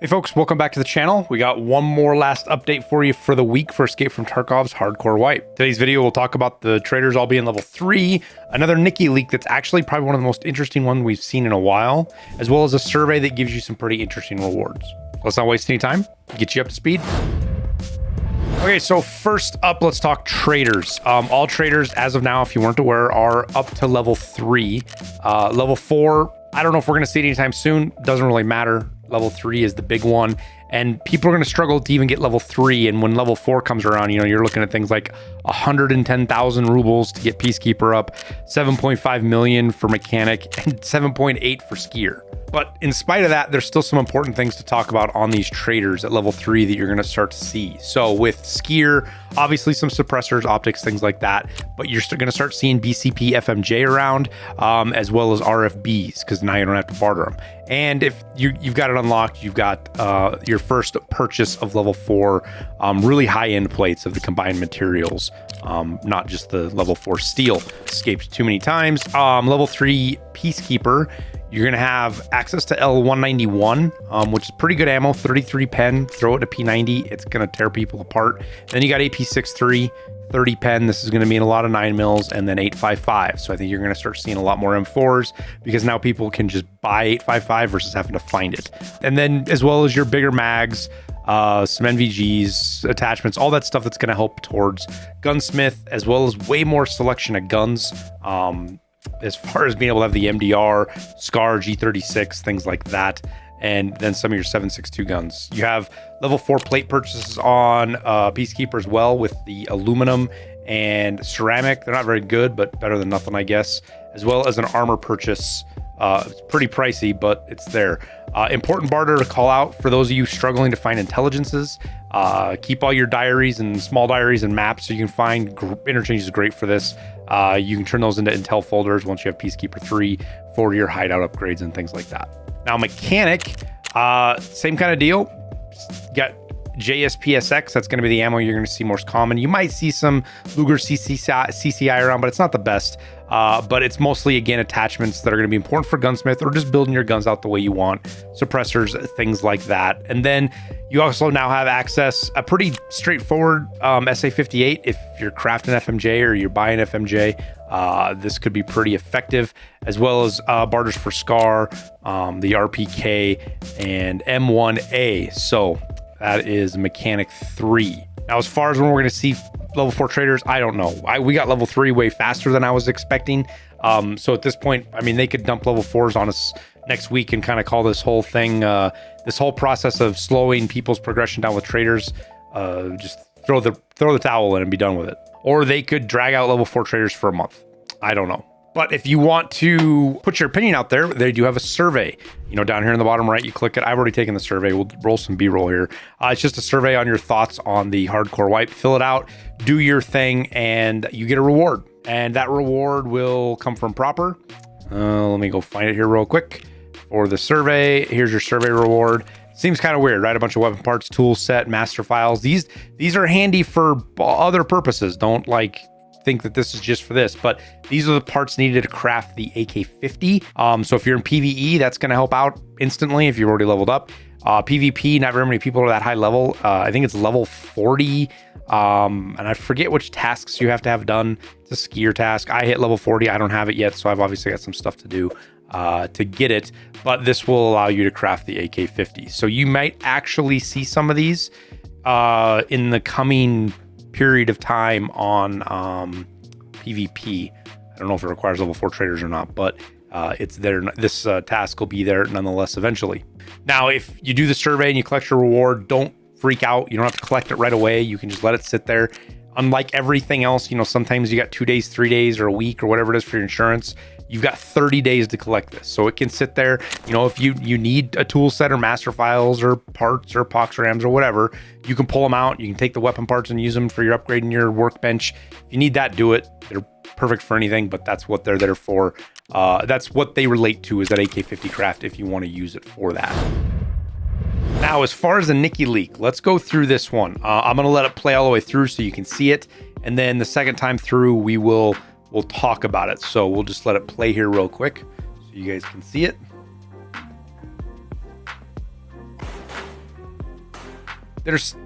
Hey folks, welcome back to the channel. We got one more last update for you for the week for Escape from Tarkov's Hardcore Wipe. Today's video will talk about the traders all being level 3, another Nikki leak that's actually probably one of the most interesting ones we've seen in a while, as well as a survey that gives you some pretty interesting rewards. Let's not waste any time, get you up to speed. Okay, so first up, let's talk traders. All traders, as of now, if you weren't aware, are up to level 3. Level 4, I don't know if we're going to see it anytime soon. Doesn't really matter. Level 3 is the big one, and people are going to struggle to even get level 3. And when level 4 comes around, you know, you're looking at things like 110,000 rubles to get Peacekeeper up, 7.5 million for mechanic, and 7.8 for skier. But in spite of that, there's still some important things to talk about on these traders at level 3 that you're going to start to see. So with skier, obviously some suppressors, optics, things like that, but you're still going to start seeing BCP FMJ around, as well as RFBs, because now you don't have to barter them. And if you've got it unlocked, you've got your first purchase of level 4, really high-end plates of the combined materials, not just the level 4 steel. Escaped too many times. Level 3 Peacekeeper, you're going to have access to L191, which is pretty good ammo, 33 pen, throw it to P90, it's going to tear people apart. Then you got AP63, 30 pen, this is going to mean a lot of 9 mils, and then 855. So I think you're going to start seeing a lot more M4s because now people can just buy 855 versus having to find it. And then as well as your bigger mags, some NVGs, attachments, all that stuff that's going to help towards gunsmith, as well as way more selection of guns. As far as being able to have the MDR, SCAR, G36, things like that, and then some of your 7.62 guns. You have level 4 plate purchases on Peacekeeper as well with the aluminum and ceramic. They're not very good, but better than nothing, I guess, as well as an armor purchase. It's pretty pricey, but it's there. Important barter to call out for those of you struggling to find intelligences. Keep all your diaries and small diaries and maps so you can find interchange is great for this. You can turn those into intel folders once you have Peacekeeper 3 for your hideout upgrades and things like that. Now mechanic, same kind of deal. Got JSPSX, that's going to be the ammo you're going to see most common. You might see some Luger CCI around, but it's not the best. But it's mostly, again, attachments that are going to be important for gunsmith or just building your guns out the way you want, suppressors, things like that. And then you also now have access, a pretty straightforward SA58. If you're crafting FMJ or you're buying FMJ, this could be pretty effective, as well as barters for SCAR, the RPK, and M1A. So that is mechanic 3. Now, as far as when we're going to see level 4 traders, I don't know. We got level 3 way faster than I was expecting. So at this point, I mean, they could dump level 4s on us next week and kind of call this whole thing, this whole process of slowing people's progression down with traders, just throw the towel in and be done with it. Or they could drag out level 4 traders for a month. I don't know. But if you want to put your opinion out there, they do have a survey. You know, down here in the bottom right, you click it. I've already taken the survey. We'll roll some B-roll here. It's just a survey on your thoughts on the hardcore wipe. Fill it out, do your thing, and you get a reward. And that reward will come from Proper. Let me go find it here real quick. For the survey, here's your survey reward. Seems kind of weird, right? A bunch of weapon parts, tool set, master files. These are handy for other purposes. Don't think that this is just for this, but these are the parts needed to craft the AK-50. So if you're in PvE, that's going to help out instantly if you've already leveled up. PvP, not very many people are that high level. I think it's level 40, and I forget which tasks you have to have done. It's a skier task. I hit level 40. I don't have it yet, so I've obviously got some stuff to do to get it, but this will allow you to craft the AK-50. So you might actually see some of these in the coming period of time on PvP. I don't know if it requires level 4 traders or not, but it's there. This task will be there nonetheless eventually. Now, if you do the survey and you collect your reward, don't freak out. You don't have to collect it right away. You can just let it sit there. Unlike everything else, you know, sometimes you got 2 days, 3 days, or a week, or whatever it is for your insurance. You've got 30 days to collect this. So it can sit there. You know, if you need a tool set or master files or parts or pox rams or whatever, you can pull them out. You can take the weapon parts and use them for your upgrading your workbench. If you need that, do it. They're perfect for anything, but that's what they're there for. That's what they relate to, is that AK-50 craft if you want to use it for that. Now, as far as the Nikki leak, let's go through this one. I'm going to let it play all the way through so you can see it. And then the second time through, we'll talk about it. So we'll just let it play here real quick so you guys can see it. there's,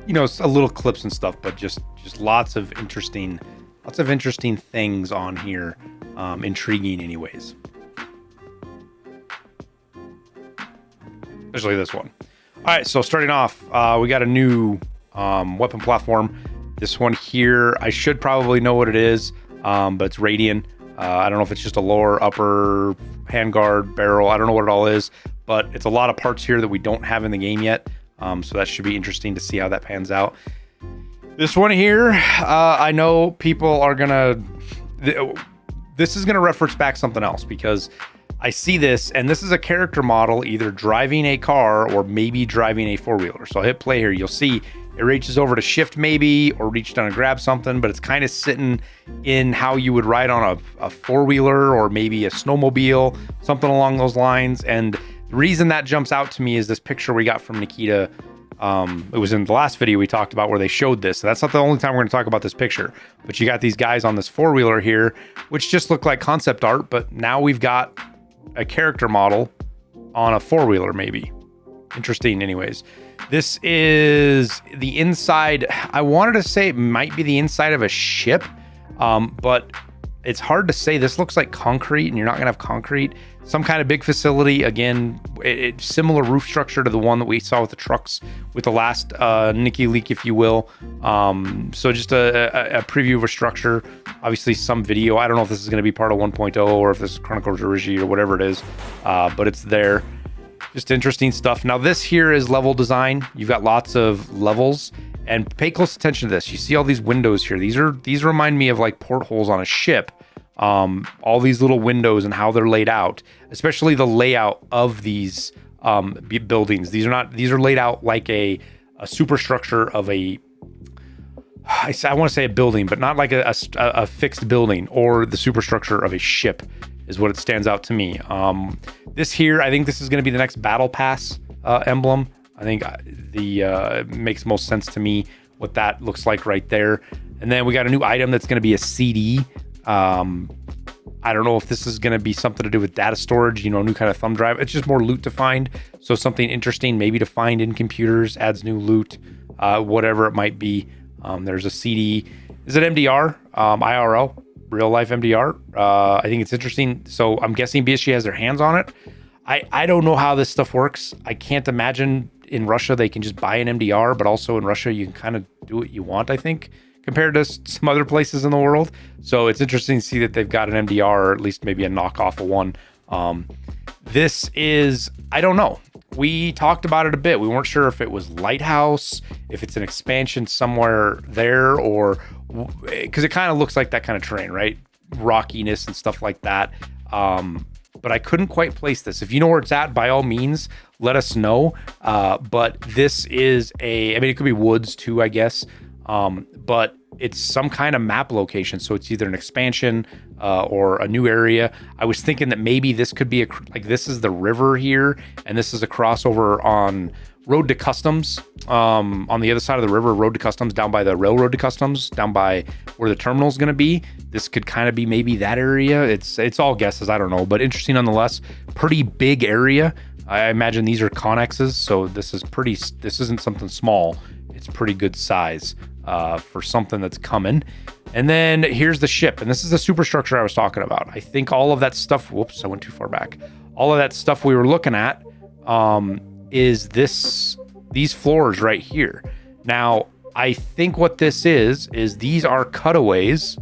you know, a little clips and stuff, but just lots of interesting things on here. Intriguing anyways. Especially this one. All right, so starting off, we got a new weapon platform. This one here, I should probably know what it is, but it's Radian. I don't know if it's just a lower, upper, handguard, barrel. I don't know what it all is, but it's a lot of parts here that we don't have in the game yet. So that should be interesting to see how that pans out. This one here, I know people are gonna, this is gonna reference back something else, because I see this, and this is a character model either driving a car or maybe driving a four-wheeler. So I'll hit play here. You'll see it reaches over to shift maybe, or reach down and grab something, but it's kind of sitting in how you would ride on a four-wheeler or maybe a snowmobile, something along those lines. And the reason that jumps out to me is this picture we got from Nikita. It was in the last video we talked about where they showed this. So that's not the only time we're going to talk about this picture, but you got these guys on this four-wheeler here, which just look like concept art, but now we've got a character model on a four-wheeler maybe. Interesting anyways. This is the inside. I wanted to say it might be the inside of a ship, but it's hard to say. This looks like concrete, and you're not gonna have concrete. Some kind of big facility. Again, it's similar roof structure to the one that we saw with the trucks with the last Nikki leak, if you will. So just a preview of a structure. Obviously some video. I don't know if this is gonna be part of 1.0 or if this is Chronicles Origi or whatever it is, but it's there. Just interesting stuff. Now this here is level design. You've got lots of levels, and pay close attention to this. You see all these windows here. These remind me of like portholes on a ship. All these little windows and how they're laid out, especially the layout of these buildings. These are laid out like a superstructure of I want to say a building, but not like a fixed building, or the superstructure of a ship is what it stands out to me. This here, I think this is going to be the next battle pass emblem. I think makes most sense to me what that looks like right there. And then we got a new item that's going to be a CD. I don't know if this is going to be something to do with data storage, you know, new kind of thumb drive. It's just more loot to find. So something interesting maybe to find in computers, adds new loot, whatever it might be. There's a CD. Is it MDR? IRL? Real life MDR. I think it's interesting. So I'm guessing BSG has their hands on it. I don't know how this stuff works. I can't imagine in Russia they can just buy an MDR, but also in Russia you can kind of do what you want, I think, compared to some other places in the world. So it's interesting to see that they've got an MDR, or at least maybe a knockoff of one. This is, I don't know. We talked about it a bit. We weren't sure if it was Lighthouse, if it's an expansion somewhere there, or because it kind of looks like that kind of terrain, right? Rockiness and stuff like that. But I couldn't quite place this. If you know where it's at, by all means, let us know. But this is I mean, it could be woods too, I guess. But it's some kind of map location. So it's either an expansion or a new area. I was thinking that maybe this could be like this is the river here, and this is a crossover on Road to Customs. On the other side of the river, Road to Customs, down by the Railroad to Customs, down by where the terminal is going to be. This could kind of be maybe that area. It's all guesses. I don't know, but interesting nonetheless. Pretty big area. I imagine these are connexes, so this isn't something small. It's pretty good size for something that's coming. And then here's the ship, and this is the superstructure I was talking about. I think all of that stuff, whoops, I went too far back. All of that stuff we were looking at is these floors right here. Now, I think what this is these are cutaways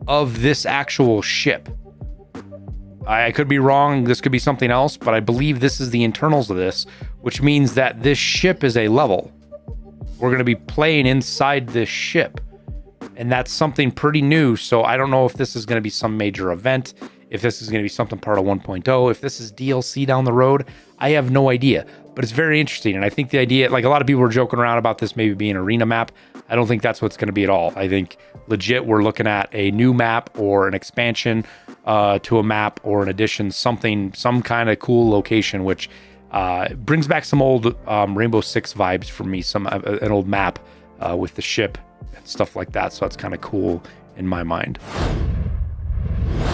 of this actual ship. I could be wrong. This could be something else, but I believe this is the internals of this, which means that this ship is a level. We're going to be playing inside this ship, and that's something pretty new. So I don't know if this is going to be some major event, if this is going to be something part of 1.0, if this is DLC down the road. I have no idea, but it's very interesting. And I think the idea, like a lot of people were joking around about this maybe being an arena map. I don't think that's what it's going to be at all. I think legit we're looking at a new map or an expansion to a map or an addition, some kind of cool location, which brings back some old Rainbow Six vibes for me, an old map with the ship and stuff like that. So that's kind of cool in my mind.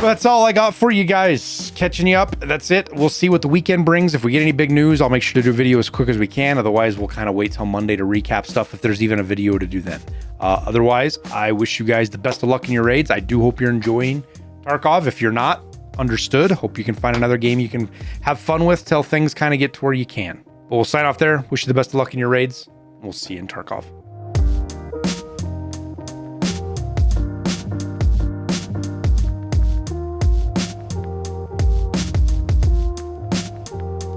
That's all I got for you guys. Catching you up. That's it. We'll see what the weekend brings. If we get any big news, I'll make sure to do a video as quick as we can. Otherwise, we'll kind of wait till Monday to recap stuff if there's even a video to do then. Otherwise, I wish you guys the best of luck in your raids. I do hope you're enjoying Tarkov. If you're not, understood. Hope you can find another game you can have fun with till things kind of get to where you can. But we'll sign off there. Wish you the best of luck in your raids. We'll see you in Tarkov.